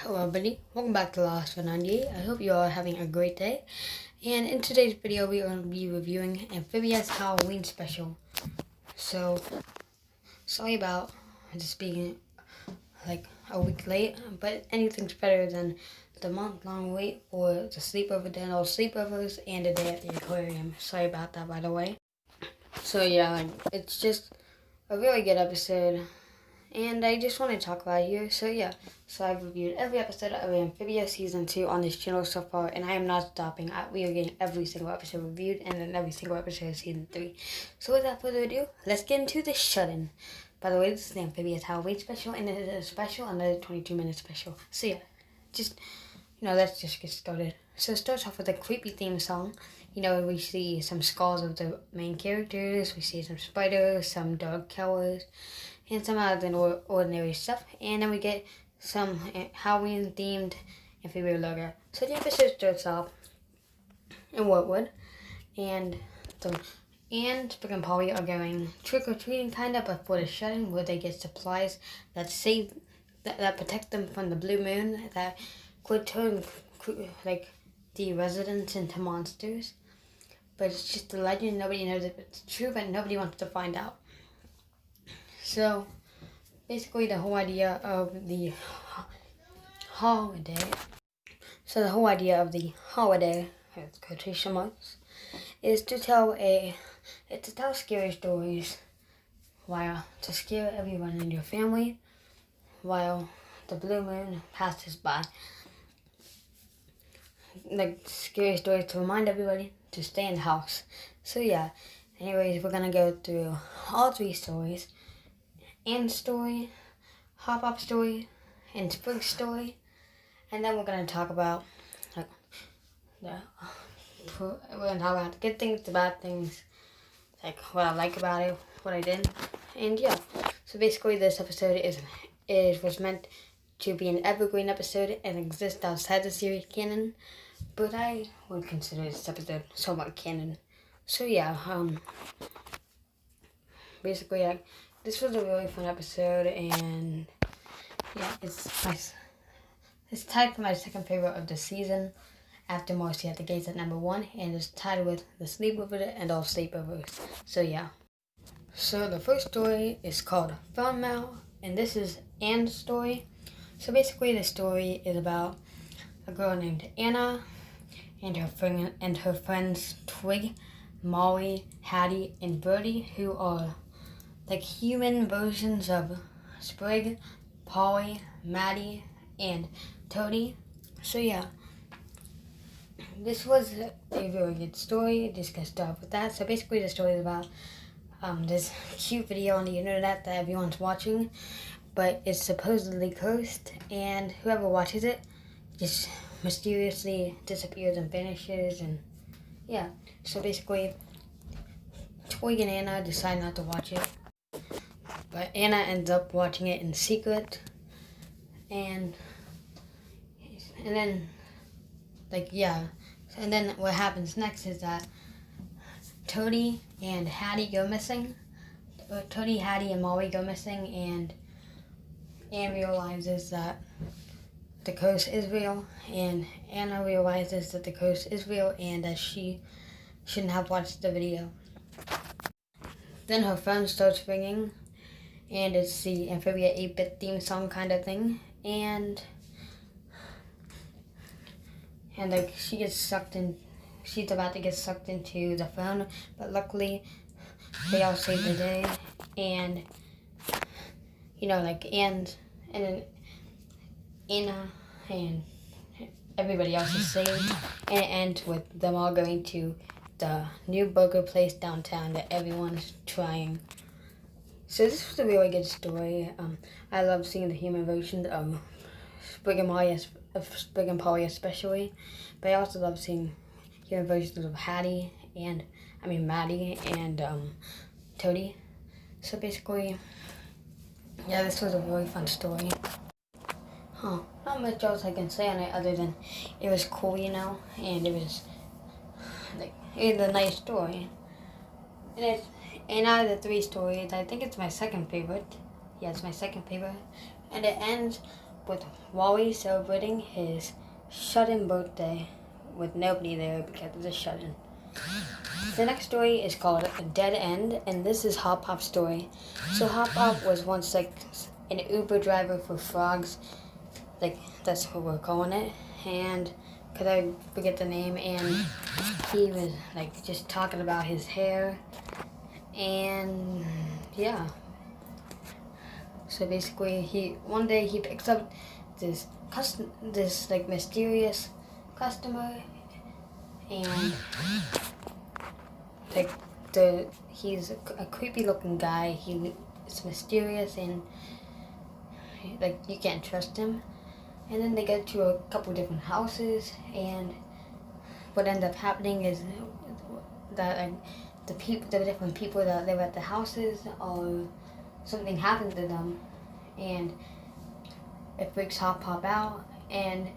Hello everybody, welcome back to Lost for 98. I hope you all are having a great day. And in today's video, we are going to be reviewing Amphibia's Halloween special. So, sorry about just being like a week late, but anything's better than the month-long wait for the sleepover dinner, sleepovers, and a day at the aquarium. Sorry about that, by the way. So yeah, it's just a really good episode. And I just want to talk about it here. So yeah, so I've reviewed every episode of Amphibia Season 2 on this channel so far, and I am not stopping. We are getting every single episode reviewed, and then every single episode of Season 3. So without further ado, let's get into the shut-in. By the way, this is the Amphibia's Halloween special, and it is a special, another 22-minute special. So yeah, let's just get started. So it starts off with a creepy theme song. We see some skulls of the main characters, we see some spiders, some dog killers, and some other ordinary stuff. And then we get some Halloween-themed Amphibia logo. So the episode starts off in Woodwood, and Sprig and Polly are going trick-or-treating kind of, but for the shut-in where they get supplies that protect them from the blue moon that could turn the residents into monsters. But it's just a legend. Nobody knows if it's true, but nobody wants to find out. So, basically the whole idea of the holiday, with quotation marks, is to tell scary stories to scare everyone in your family while the blue moon passes by. Like scary stories to remind everybody to stay in the house. So yeah, anyways, we're gonna go through all three stories. Anne's story, Hop Hop story, and Sprig's story, and then we're gonna talk about the good things, the bad things, like what I like about it, what I didn't, and yeah. So basically, this episode was meant to be an evergreen episode and exist outside the series canon, but I would consider this episode somewhat canon. So yeah, basically, this was a really fun episode, and yeah, it's tied for my second favorite of the season, after Marcy at the Gates at number 1, and it's tied with The Sleepover and All Sleepovers. So yeah. So the first story is called Phone Mail, and this is Anne's story. So basically, the story is about a girl named Anna and her friends Twig, Molly, Hattie, and Birdie, who are like human versions of Sprig, Polly, Maddie, and Toadie. So yeah, this was a very good story. Just gonna start with that. So basically, the story is about this cute video on the internet that everyone's watching, but it's supposedly cursed, and whoever watches it just mysteriously disappears and vanishes, and yeah. So basically, Twig and Anna decide not to watch it, but Anna ends up watching it in secret, and then and then what happens next is that Toadie and Hattie go missing. Toadie, Hattie, and Molly go missing, and Anne realizes that the curse is real, and Anna realizes that the curse is real and that she shouldn't have watched the video. Then her phone starts ringing, and it's the Amphibia 8-bit theme song kind of thing, and like she gets sucked in. She's about to get sucked into the phone, but luckily they all save the day, and and then Anna and everybody else is saved, and it ends with them all going to the new burger place downtown that everyone's trying. So this was a really good story. I love seeing the human version of Sprig and Polly especially, but I also love seeing human versions of Maddie and Toadie. So basically, yeah, this was a really fun story. Not much else I can say on it other than it was cool, and it was a nice story. And out of the 3 stories, I think it's my second favorite. Yeah, it's my second favorite. And it ends with Wally celebrating his shut-in birthday with nobody there because of the shut-in. The next story is called A Dead End, and this is Hop Pop's story. So Hop Pop was once like an Uber driver for frogs, like that's what we're calling it, and because I forget the name, and he was like just talking about his hair, and yeah. So basically, one day he picks up this like mysterious customer, and like he's a creepy looking guy. He's mysterious and like you can't trust him. And then they go to a couple different houses, and what ends up happening is that like the different people that live at the houses, or something happened to them, and it freaks Hop Pop out. And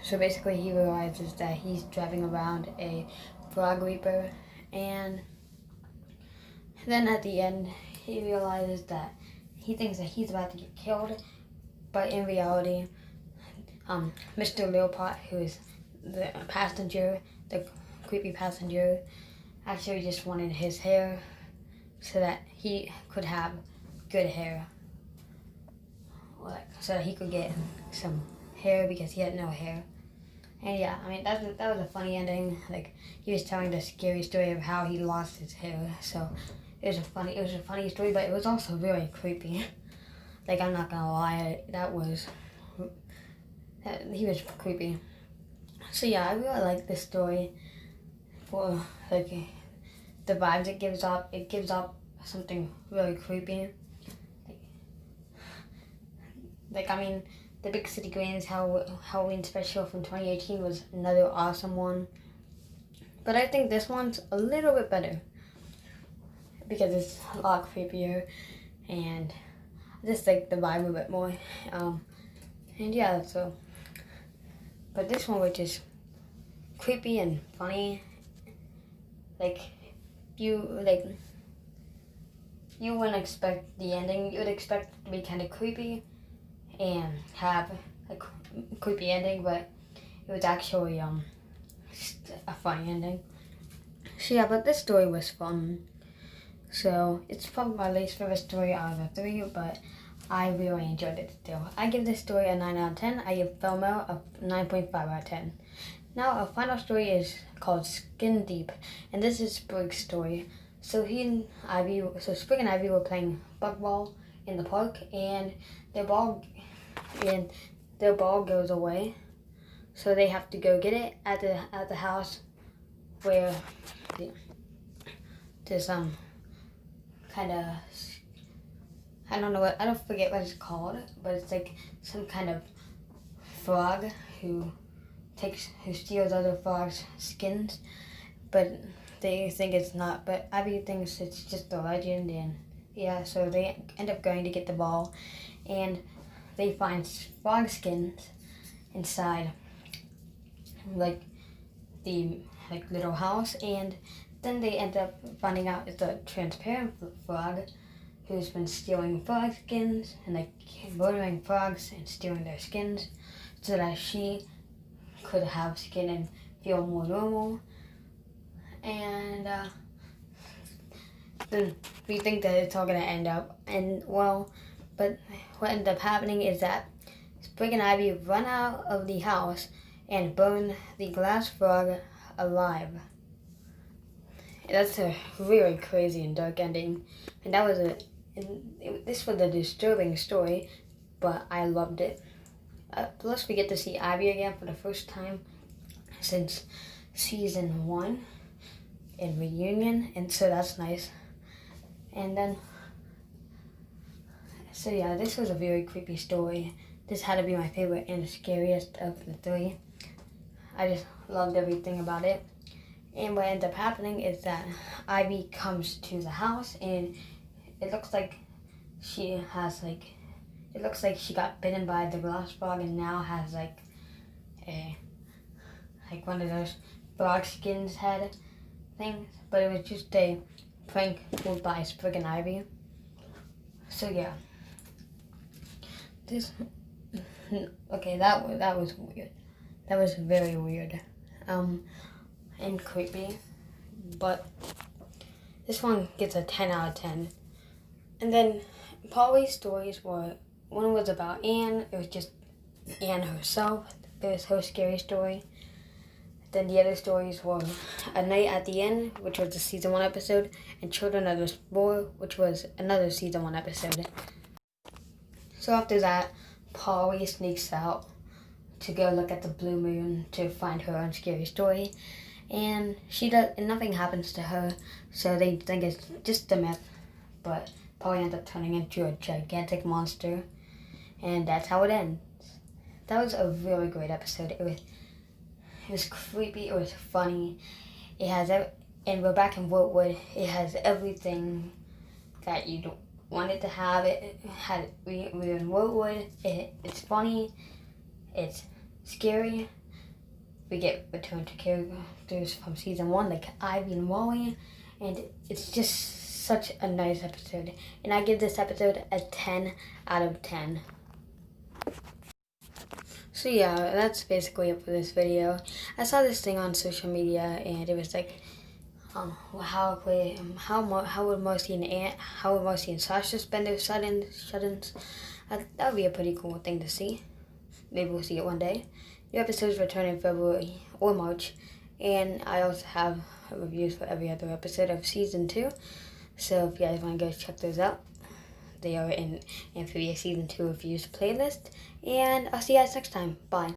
so basically he realizes that he's driving around a frog reaper, and then at the end he realizes that he thinks that he's about to get killed, but in reality, Mr. Leopard, who is the passenger, the creepy passenger, actually just wanted his hair so that he could have good hair. Like, so that he could get some hair because he had no hair. And yeah, I mean, that was a funny ending. Like, he was telling the scary story of how he lost his hair. So it was a funny story, but it was also really creepy. Like, I'm not gonna lie, he was creepy. So yeah, I really like this story for like the vibes it gives off. It gives off something really creepy. Like I mean, the Big City Greens Halloween special from 2018 was another awesome one. But I think this one's a little bit better because it's a lot creepier, and I just like the vibe a bit more. And yeah, so. But this one was just creepy and funny. Like you wouldn't expect the ending. You would expect it to be kind of creepy and have a creepy ending, but it was actually a funny ending. So yeah, but this story was fun. So it's probably my least favorite story out of the three, but I really enjoyed it still. I give this story a 9 out of 10. I give FOMO a 9.5 out of 10. Now our final story is called Skin Deep, and this is Sprig's story. So Sprig and Ivy were playing bug ball in the park, and their ball goes away. So they have to go get it at the house where there's kind of, I don't forget what it's called, but it's like some kind of frog who steals other frogs' skins, but they think it's not, but Abby thinks it's just a legend, and yeah, so they end up going to get the ball, and they find frog skins inside like the little house, and then they end up finding out it's a transparent frog who's been stealing frog skins and like murdering frogs and stealing their skins so that she could have skin and feel more normal. And then we think that it's all gonna end up, and well, but what ends up happening is that Sprig and Ivy run out of the house and burn the glass frog alive. That's a really crazy and dark ending, and this was a disturbing story, but I loved it. Plus, we get to see Ivy again for the first time since season 1 in reunion, and so that's nice. And then, so yeah, this was a very creepy story. This had to be my favorite and the scariest of the three. I just loved everything about it. And what ends up happening is that Ivy comes to the house, and it looks like she got bitten by the glass frog and now has like one of those frog skins head things, but it was just a prank pulled by Sprig and Ivy. So yeah, this Okay, that was weird. That was very weird. And creepy. But this one gets a 10 out of 10. And then Polly's stories were, one was about Anne. It was just Anne herself. It was her scary story. Then the other stories were A Night at the Inn, which was a season 1 episode, and Children of the Spore, which was another season 1 episode. So after that, Polly sneaks out to go look at the blue moon to find her own scary story, and nothing happens to her, so they think it's just a myth. But Polly ends up turning into a gigantic monster, and that's how it ends. That was a really great episode. It was creepy. It was funny. And we're back in Woodwood. It has everything that you want it to have. We're in Woodwood. It's funny. It's scary. We get returned to characters from season 1, like Ivy and Wally, and it's just such a nice episode. And I give this episode a 10 out of 10. So yeah, that's basically it for this video. I saw this thing on social media, and it was like, how would Marcy and Sasha spend their shut-ins? That would be a pretty cool thing to see. Maybe we'll see it one day. New episodes return in February or March, and I also have reviews for every other episode of season 2. So if you guys want to go check those out, they are in Amphibia season 2 reviews playlist. And I'll see you guys next time. Bye.